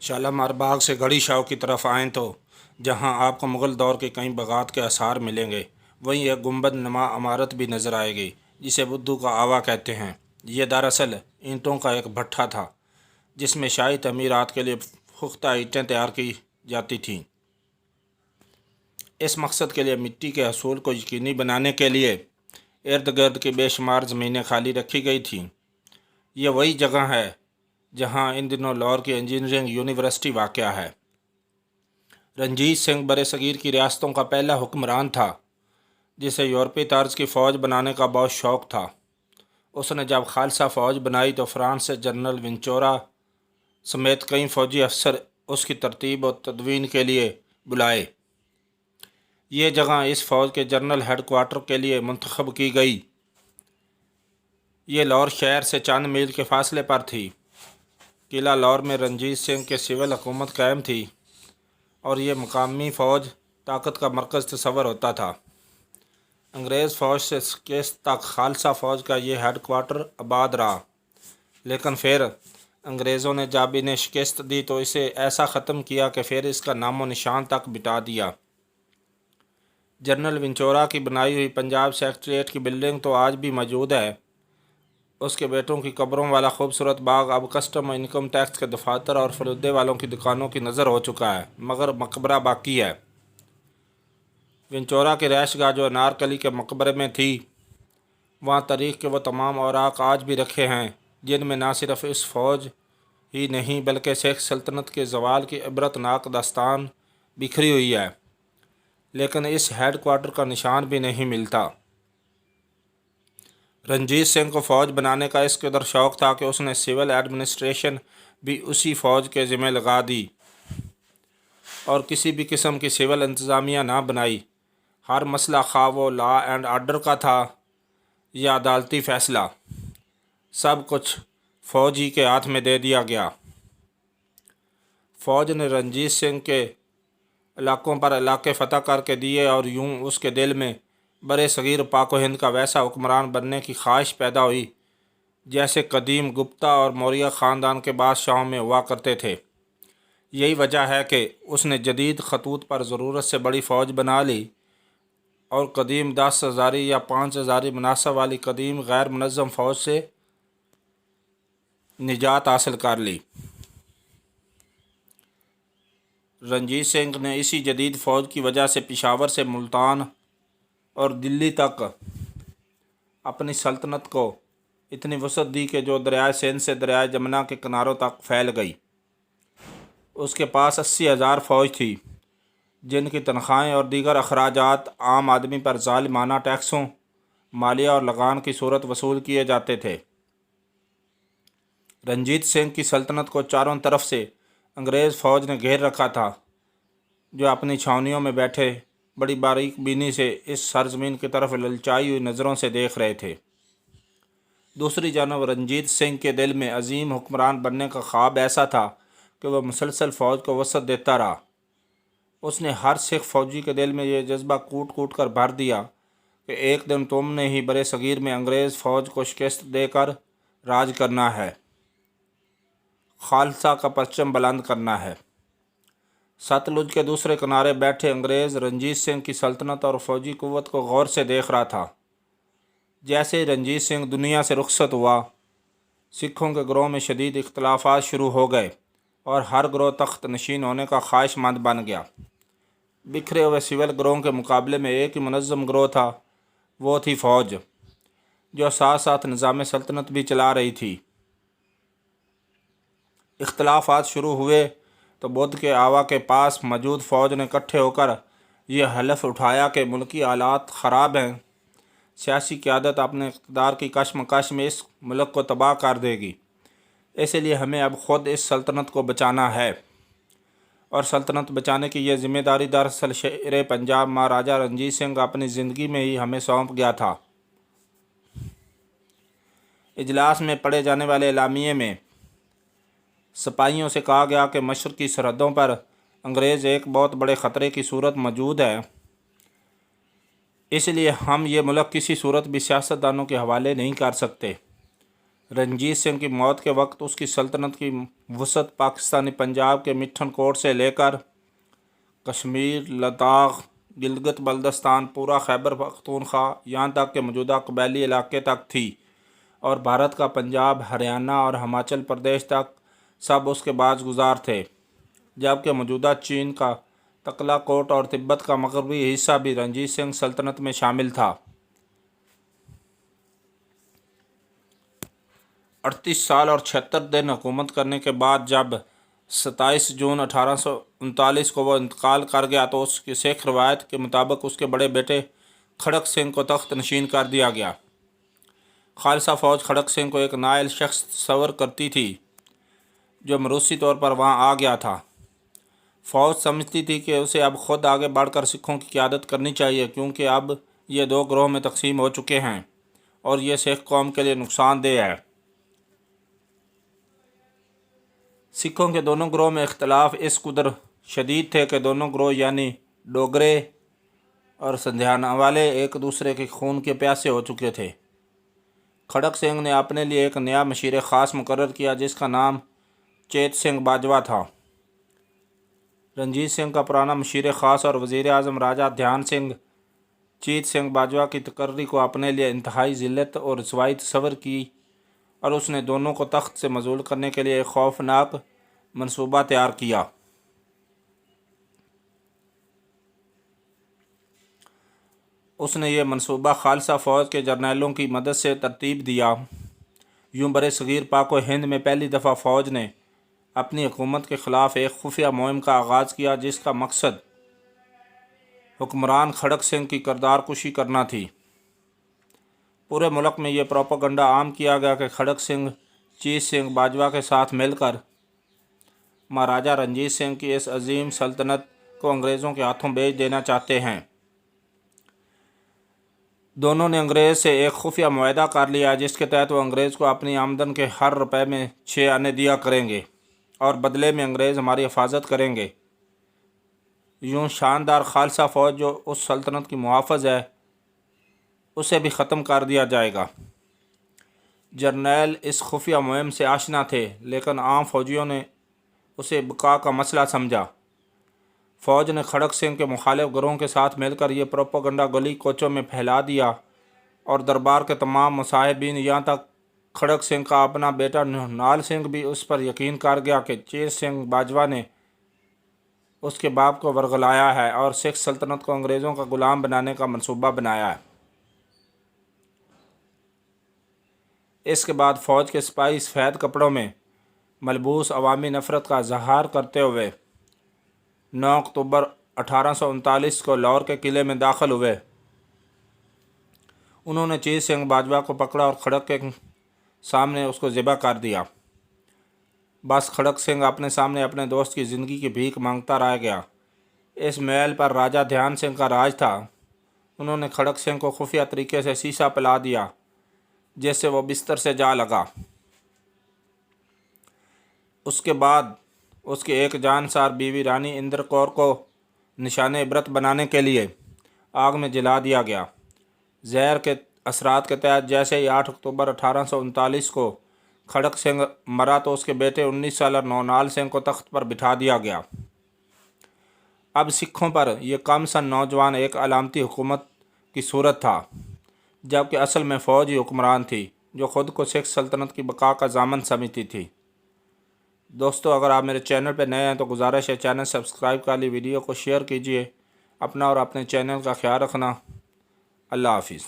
شالامار باغ سے گڑھی شاہ کی طرف آئیں تو جہاں آپ کو مغل دور کے کئی باغات کے آثار ملیں گے، وہیں ایک گنبد نما عمارت بھی نظر آئے گی جسے بدو کا آوا کہتے ہیں۔ یہ دراصل اینٹوں کا ایک بھٹا تھا جس میں شاہی تعمیرات کے لیے پختہ اینٹیں تیار کی جاتی تھیں۔ اس مقصد کے لیے مٹی کے حصول کو یقینی بنانے کے لیے ارد گرد کی بے شمار زمینیں خالی رکھی گئی تھیں۔ یہ وہی جگہ ہے جہاں ان دنوں لاہور کی انجینئرنگ یونیورسٹی واقع ہے۔ رنجیت سنگھ برصغیر کی ریاستوں کا پہلا حکمران تھا جسے یورپی طرز کی فوج بنانے کا بہت شوق تھا۔ اس نے جب خالصہ فوج بنائی تو فرانس سے جنرل ونچورا سمیت کئی فوجی افسر اس کی ترتیب و تدوین کے لیے بلائے۔ یہ جگہ اس فوج کے جنرل ہیڈ کوارٹر کے لیے منتخب کی گئی۔ یہ لاہور شہر سے چند میل کے فاصلے پر تھی۔ قلعہ لاہور میں رنجیت سنگھ کے سول حکومت قائم تھی اور یہ مقامی فوج طاقت کا مرکز تصور ہوتا تھا۔ انگریز فوج سے شکست تک خالصہ فوج کا یہ ہیڈ کوارٹر آباد رہا، لیکن پھر انگریزوں نے جب انہیں شکست دی تو اسے ایسا ختم کیا کہ پھر اس کا نام و نشان تک مٹا دیا۔ جنرل ونچورا کی بنائی ہوئی پنجاب سیکریٹریٹ کی بلڈنگ تو آج بھی موجود ہے۔ اس کے بیٹوں کی قبروں والا خوبصورت باغ اب کسٹم و انکم ٹیکس کے دفاتر اور فلودے والوں کی دکانوں کی نظر ہو چکا ہے، مگر مقبرہ باقی ہے۔ ونچورا کی رہائش گاہ جو انارکلی کے مقبرے میں تھی، وہاں تاریخ کے وہ تمام اوراق آج بھی رکھے ہیں جن میں نہ صرف اس فوج ہی نہیں بلکہ سکھ سلطنت کے زوال کی عبرت ناک داستان بکھری ہوئی ہے، لیکن اس ہیڈ کوارٹر کا نشان بھی نہیں ملتا۔ رنجیت سنگھ کو فوج بنانے کا اس قدر شوق تھا کہ اس نے سول ایڈمنسٹریشن بھی اسی فوج کے ذمہ لگا دی اور کسی بھی قسم کی سول انتظامیہ نہ بنائی۔ ہر مسئلہ خواہ وہ لا اینڈ آرڈر کا تھا یا عدالتی فیصلہ، سب کچھ فوج ہی کے ہاتھ میں دے دیا گیا۔ فوج نے رنجیت سنگھ کے علاقوں پر علاقے فتح کر کے دیے اور یوں اس کے دل میں برِ صغیر پاک و ہند کا ویسا حکمران بننے کی خواہش پیدا ہوئی جیسے قدیم گپتا اور موریہ خاندان کے بادشاہوں میں ہوا کرتے تھے۔ یہی وجہ ہے کہ اس نے جدید خطوط پر ضرورت سے بڑی فوج بنا لی اور قدیم 10,000 یا 5,000 مناصب والی قدیم غیر منظم فوج سے نجات حاصل کر لی۔ رنجیت سنگھ نے اسی جدید فوج کی وجہ سے پشاور سے ملتان اور دلی تک اپنی سلطنت کو اتنی وسعت دی کہ جو دریائے سندھ سے دریائے جمنا کے کناروں تک پھیل گئی۔ اس کے پاس 80,000 فوج تھی جن کی تنخواہیں اور دیگر اخراجات عام آدمی پر ظالمانہ ٹیکسوں، مالیہ اور لگان کی صورت وصول کیے جاتے تھے۔ رنجیت سنگھ کی سلطنت کو چاروں طرف سے انگریز فوج نے گھیر رکھا تھا، جو اپنی چھاؤنیوں میں بیٹھے بڑی باریک بینی سے اس سرزمین کی طرف للچائی ہوئی نظروں سے دیکھ رہے تھے۔ دوسری جانب رنجیت سنگھ کے دل میں عظیم حکمران بننے کا خواب ایسا تھا کہ وہ مسلسل فوج کو وسعت دیتا رہا۔ اس نے ہر سکھ فوجی کے دل میں یہ جذبہ کوٹ کوٹ کر بھر دیا کہ ایک دن تم نے ہی برِ صغیر میں انگریز فوج کو شکست دے کر راج کرنا ہے، خالصہ کا پرچم بلند کرنا ہے۔ ستلج کے دوسرے کنارے بیٹھے انگریز رنجیت سنگھ کی سلطنت اور فوجی قوت کو غور سے دیکھ رہا تھا۔ جیسے ہی رنجیت سنگھ دنیا سے رخصت ہوا، سکھوں کے گروہ میں شدید اختلافات شروع ہو گئے اور ہر گروہ تخت نشین ہونے کا خواہش مند بن گیا۔ بکھرے ہوئے سول گروہوں کے مقابلے میں ایک ہی منظم گروہ تھا، وہ تھی فوج، جو ساتھ ساتھ نظام سلطنت بھی چلا رہی تھی۔ اختلافات شروع ہوئے تو بدھ کے آوا کے پاس موجود فوج نے اکٹھے ہو کر یہ حلف اٹھایا کہ ملکی حالات خراب ہیں، سیاسی قیادت اپنے اقتدار کی کشمکش میں اس ملک کو تباہ کر دے گی، اس لیے ہمیں اب خود اس سلطنت کو بچانا ہے۔ اور سلطنت بچانے کی یہ ذمہ داری دراصل شیر پنجاب مہاراجہ رنجیت سنگھ اپنی زندگی میں ہی ہمیں سونپ گیا تھا۔ اجلاس میں پڑھے جانے والے اعلامیے میں سپاہیوں سے کہا گیا کہ مشرقی سرحدوں پر انگریز ایک بہت بڑے خطرے کی صورت موجود ہے، اس لیے ہم یہ ملک کسی صورت بھی سیاستدانوں کے حوالے نہیں کر سکتے۔ رنجیت سنگھ کی موت کے وقت اس کی سلطنت کی وسعت پاکستانی پنجاب کے مٹھن کوٹ سے لے کر کشمیر، لداخ، گلگت بلتستان، پورا خیبر پختونخوا یہاں تک کہ موجودہ قبائلی علاقے تک تھی، اور بھارت کا پنجاب، ہریانہ اور ہماچل پردیش تک سب اس کے باز گزار تھے، جبکہ موجودہ چین کا تکلا کوٹ اور تبت کا مغربی حصہ بھی رنجیت سنگھ سلطنت میں شامل تھا۔ 38 سال اور 76 دن حکومت کرنے کے بعد جب 27 جون 1839 کو وہ انتقال کر گیا تو اس کی سکھ روایت کے مطابق اس کے بڑے بیٹے کھڑک سنگھ کو تخت نشین کر دیا گیا۔ خالصہ فوج کھڑک سنگھ کو ایک نائل شخص تصور کرتی تھی جو موروثی طور پر وہاں آ گیا تھا۔ فوج سمجھتی تھی کہ اسے اب خود آگے بڑھ کر سکھوں کی قیادت کرنی چاہیے، کیونکہ اب یہ 2 گروہ میں تقسیم ہو چکے ہیں اور یہ سکھ قوم کے لیے نقصان دہ ہے۔ سکھوں کے دونوں گروہ میں اختلاف اس قدر شدید تھے کہ دونوں گروہ یعنی ڈوگرے اور سندھیانا والے ایک دوسرے کے خون کے پیاسے ہو چکے تھے۔ کھڑک سنگھ نے اپنے لیے ایک نیا مشیر خاص مقرر کیا جس کا نام چیت سنگھ باجوہ تھا۔ رنجیت سنگھ کا پرانا مشیر خاص اور وزیر اعظم راجہ دھیان سنگھ چیت سنگھ باجوہ کی تقرری کو اپنے لیے انتہائی ذلت اور رسوائی تصور کی، اور اس نے دونوں کو تخت سے معزول کرنے کے لیے ایک خوفناک منصوبہ تیار کیا۔ اس نے یہ منصوبہ خالصہ فوج کے جرنیلوں کی مدد سے ترتیب دیا۔ یوں برصغیر پاک و ہند میں پہلی دفعہ فوج نے اپنی حکومت کے خلاف ایک خفیہ مہم کا آغاز کیا جس کا مقصد حکمران کھڑک سنگھ کی کردار کشی کرنا تھی۔ پورے ملک میں یہ پروپیگنڈا عام کیا گیا کہ کھڑک سنگھ چیت سنگھ باجوہ کے ساتھ مل کر مہاراجہ رنجیت سنگھ کی اس عظیم سلطنت کو انگریزوں کے ہاتھوں بیچ دینا چاہتے ہیں۔ دونوں نے انگریز سے ایک خفیہ معاہدہ کر لیا جس کے تحت وہ انگریز کو اپنی آمدن کے ہر روپے میں 6 آنے دیا کریں گے اور بدلے میں انگریز ہماری حفاظت کریں گے۔ یوں شاندار خالصہ فوج جو اس سلطنت کی محافظ ہے اسے بھی ختم کر دیا جائے گا۔ جرنیل اس خفیہ مہم سے آشنا تھے لیکن عام فوجیوں نے اسے بقا کا مسئلہ سمجھا۔ فوج نے کھڑک سنگھ کے مخالف گروہوں کے ساتھ مل کر یہ پروپیگنڈا گلی کوچوں میں پھیلا دیا اور دربار کے تمام مصاحبین یہاں تک کھڑک سنگھ کا اپنا بیٹا نال سنگھ بھی اس پر یقین کر گیا کہ چیت سنگھ باجوہ نے اس کے باپ کو ورغلایا ہے اور سکھ سلطنت کو انگریزوں کا غلام بنانے کا منصوبہ بنایا ہے۔ اس کے بعد فوج کے سپاہی سفید کپڑوں میں ملبوس عوامی نفرت کا اظہار کرتے ہوئے 9 اکتوبر 1839 کو لاہور کے قلعے میں داخل ہوئے۔ انہوں نے چیت سنگھ باجوہ کو پکڑا اور کھڑک کے سامنے اس کو ذبح کر دیا۔ بس کھڑک سنگھ اپنے سامنے اپنے دوست کی زندگی کی بھیک مانگتا رہ گیا۔ اس محل پر راجہ دھیان سنگھ کا راج تھا۔ انہوں نے کھڑک سنگھ کو خفیہ طریقے سے سیسا پلا دیا جس سے وہ بستر سے جا لگا۔ اس کے بعد اس کی ایک جانسار بیوی رانی اندر کور کو نشان عبرت بنانے کے لیے آگ میں جلا دیا گیا۔ زہر کے اثرات کے تحت جیسے ہی 8 اکتوبر 1839 کو کھڑک سنگھ مرا تو اس کے بیٹے 19 سالہ نونال سنگھ کو تخت پر بٹھا دیا گیا۔ اب سکھوں پر یہ کم سن نوجوان ایک علامتی حکومت کی صورت تھا، جبکہ اصل میں فوج ہی حکمران تھی جو خود کو سکھ سلطنت کی بقا کا ضامن سمجھتی تھی۔ دوستو، اگر آپ میرے چینل پہ نئے ہیں تو گزارش ہے چینل سبسکرائب کر لی، ویڈیو کو شیئر کیجیے، اپنا اور اپنے چینل کا خیال رکھنا۔ اللہ حافظ۔